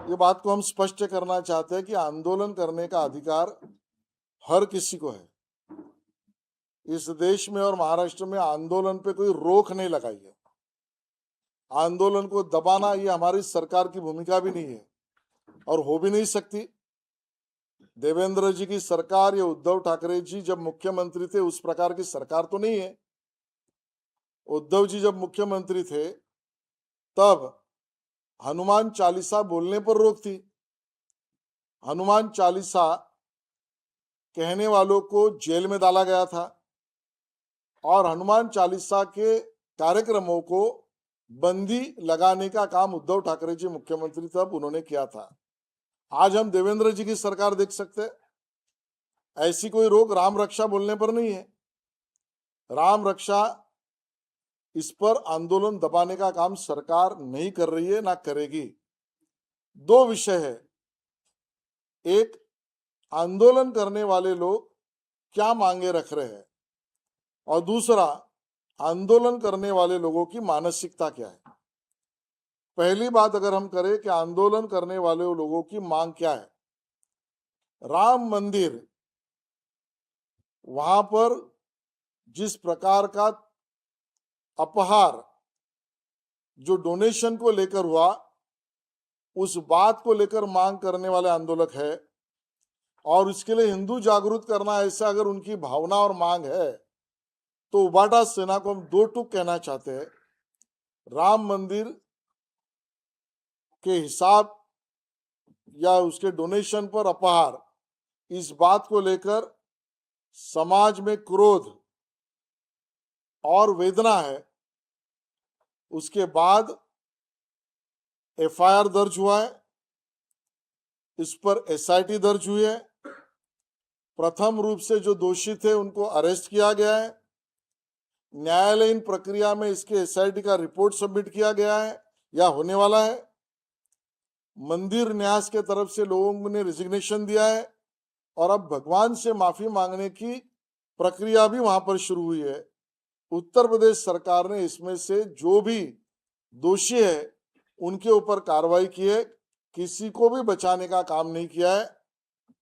ये बात को हम स्पष्ट करना चाहते हैं कि आंदोलन करने का अधिकार हर किसी को है। इस देश में और महाराष्ट्र में आंदोलन पे कोई रोक नहीं लगाई है। आंदोलन को दबाना ये हमारी सरकार की भूमिका भी नहीं है और हो भी नहीं सकती। देवेंद्र जी की सरकार या उद्धव ठाकरे जी जब मुख्यमंत्री थे उस प्रकार की सरकार तो नहीं है। उद्धव जी जब मुख्यमंत्री थे तब हनुमान चालीसा बोलने पर रोक थी। हनुमान चालीसा कहने वालों को जेल में डाला गया था और हनुमान चालीसा के कार्यक्रमों को बंदी लगाने का काम उद्धव ठाकरे जी मुख्यमंत्री तब उन्होंने किया था। आज हम देवेंद्र जी की सरकार देख सकते हैं, ऐसी कोई रोक राम रक्षा बोलने पर नहीं है। राम रक्षा इस पर आंदोलन दबाने का काम सरकार नहीं कर रही है, ना करेगी। दो विषय है, एक आंदोलन करने वाले लोग क्या मांगे रख रहे हैं और दूसरा आंदोलन करने वाले लोगों की मानसिकता क्या है। पहली बात अगर हम करें कि आंदोलन करने वाले लोगों की मांग क्या है, राम मंदिर वहां पर जिस प्रकार का अपहार जो डोनेशन को लेकर हुआ, उस बात को लेकर मांग करने वाले आंदोलक है और इसके लिए हिंदू जागरूक करना, ऐसा अगर उनकी भावना और मांग है तो उबाटा सेना को हम दो टूक कहना चाहते हैं। राम मंदिर के हिसाब या उसके डोनेशन पर अपहार, इस बात को लेकर समाज में क्रोध और वेदना है। उसके बाद एफआईआर दर्ज हुआ है, इस पर एसआईटी दर्ज हुई है। प्रथम रूप से जो दोषी थे उनको अरेस्ट किया गया है। न्यायालयीन प्रक्रिया में इसके एसआईटी का रिपोर्ट सबमिट किया गया है या होने वाला है। मंदिर न्यास के तरफ से लोगों ने रिजिग्नेशन दिया है और अब भगवान से माफी मांगने की प्रक्रिया भी वहां पर शुरू हुई है। उत्तर प्रदेश सरकार ने इसमें से जो भी दोषी है उनके ऊपर कार्रवाई की है, किसी को भी बचाने का काम नहीं किया है।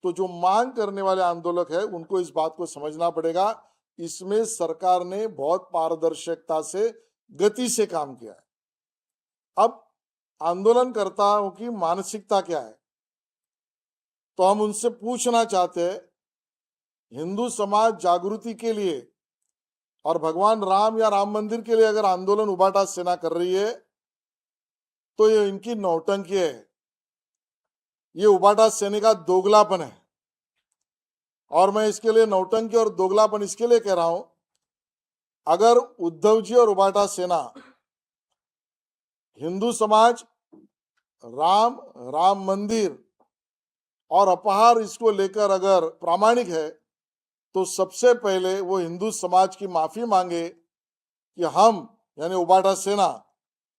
तो जो मांग करने वाले आंदोलक है उनको इस बात को समझना पड़ेगा, इसमें सरकार ने बहुत पारदर्शिता से गति से काम किया है। अब आंदोलनकर्ताओं की मानसिकता क्या है, तो हम उनसे पूछना चाहते हैं, हिंदू समाज जागृति के लिए और भगवान राम या राम मंदिर के लिए अगर आंदोलन उबाटा सेना कर रही है तो ये इनकी नौटंकी है, ये उबाटा सेना का दोगलापन है। और मैं इसके लिए नौटंकी और दोगलापन इसके लिए कह रहा हूं, अगर उद्धव जी और उबाटा सेना हिंदू समाज, राम मंदिर और अपहार इसको लेकर अगर प्रामाणिक है तो सबसे पहले वो हिंदू समाज की माफी मांगे कि हम यानी उबाटा सेना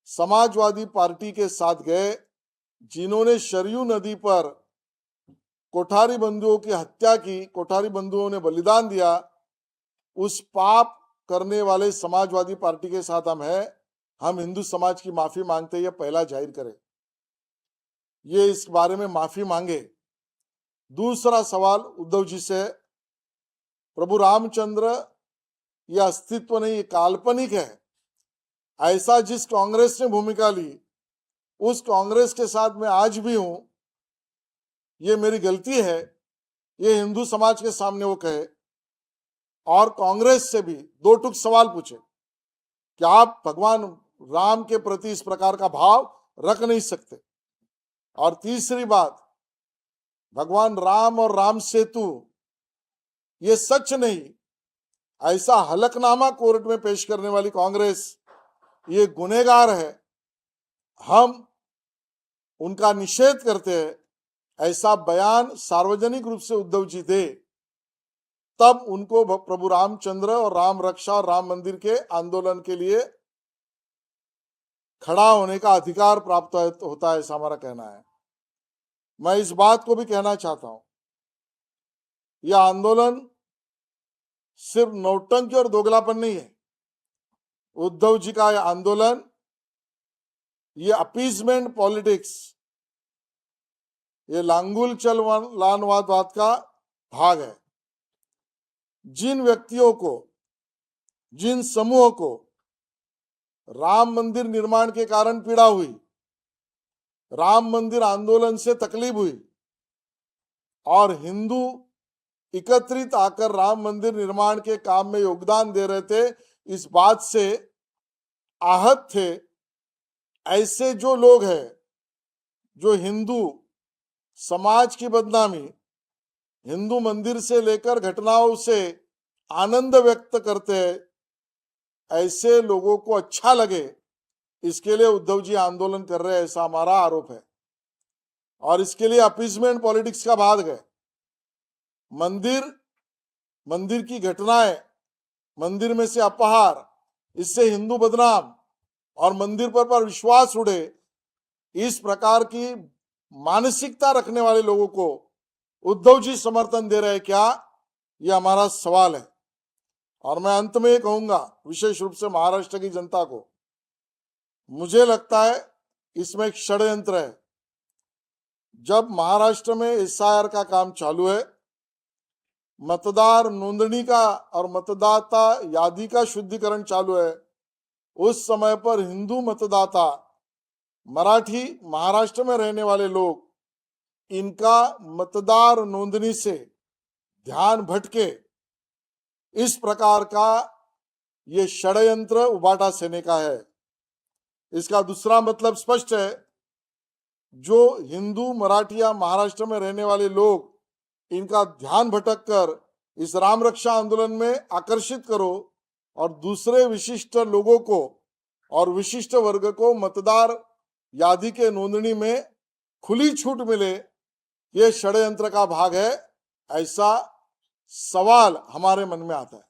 समाजवादी पार्टी के साथ गए, जिन्होंने सरयू नदी पर कोठारी बंधुओं की हत्या की, कोठारी बंधुओं ने बलिदान दिया, उस पाप करने वाले समाजवादी पार्टी के साथ हम हैं। हम हिंदू समाज की माफी मांगते ये पहला जाहिर करें, ये इस बारे में माफी मांगे। दूसरा सवाल उद्धव जी से, प्रभु रामचंद्र ये अस्तित्व नहीं, ये काल्पनिक है। ऐसा जिस कांग्रेस ने भूमिका ली उस कांग्रेस के साथ मैं आज भी हूं, ये मेरी गलती है, ये हिंदू समाज के सामने वो कहे। और कांग्रेस से भी दो टूक सवाल पूछे कि आप भगवान राम के प्रति इस प्रकार का भाव रख नहीं सकते। और तीसरी बात, भगवान राम और राम सेतु ये सच नहीं, ऐसा हलफनामा कोर्ट में पेश करने वाली कांग्रेस ये गुनहगार है, हम उनका निषेध करते हैं। ऐसा बयान सार्वजनिक रूप से उद्धव जी दे, तब उनको प्रभु रामचंद्र और राम रक्षा और राम मंदिर के आंदोलन के लिए खड़ा होने का अधिकार प्राप्त होता है, ऐसा हमारा कहना है। मैं इस बात को भी कहना चाहता हूं, यह आंदोलन सिर्फ नौटंकी और दोगलापन नहीं है। उद्धव जी का यह आंदोलन, ये अपीजमेंट पॉलिटिक्स ये लांगुल चलवानवाद का भाग है। जिन व्यक्तियों को, जिन समूहों को राम मंदिर निर्माण के कारण पीड़ा हुई, राम मंदिर आंदोलन से तकलीफ हुई और हिंदू एकत्रित आकर राम मंदिर निर्माण के काम में योगदान दे रहे थे, इस बात से आहत थे, ऐसे जो लोग हैं जो हिंदू समाज की बदनामी, हिंदू मंदिर से लेकर घटनाओं से आनंद व्यक्त करते हैं, ऐसे लोगों को अच्छा लगे इसके लिए उद्धव जी आंदोलन कर रहे हैं, ऐसा हमारा आरोप है। और इसके लिए अपीजमेंट पॉलिटिक्स का भाग है। मंदिर की घटनाएं, मंदिर में से अपहार, इससे हिंदू बदनाम और मंदिर पर विश्वास उड़े, इस प्रकार की मानसिकता रखने वाले लोगों को उद्धव जी समर्थन दे रहे हैं क्या, ये हमारा सवाल है। और मैं अंत में ये कहूंगा, विशेष रूप से महाराष्ट्र की जनता को, मुझे लगता है इसमें एक षड्यंत्र है। जब महाराष्ट्र में एसआईआर का काम चालू है, मतदार नोंदणी का और मतदाता यादी का शुद्धिकरण चालू है, उस समय पर हिंदू मतदाता, मराठी महाराष्ट्र में रहने वाले लोग, इनका मतदार नोंदणी से ध्यान भटके, इस प्रकार का ये षड्यंत्र उबाटा सेने का है। इसका दूसरा मतलब स्पष्ट है, जो हिंदू मराठी या महाराष्ट्र में रहने वाले लोग, इनका ध्यान भटक कर इस राम रक्षा आंदोलन में आकर्षित करो और दूसरे विशिष्ट लोगों को और विशिष्ट वर्ग को मतदार यादी के नोंदणी में खुली छूट मिले, ये षड्यंत्र का भाग है, ऐसा सवाल हमारे मन में आता है।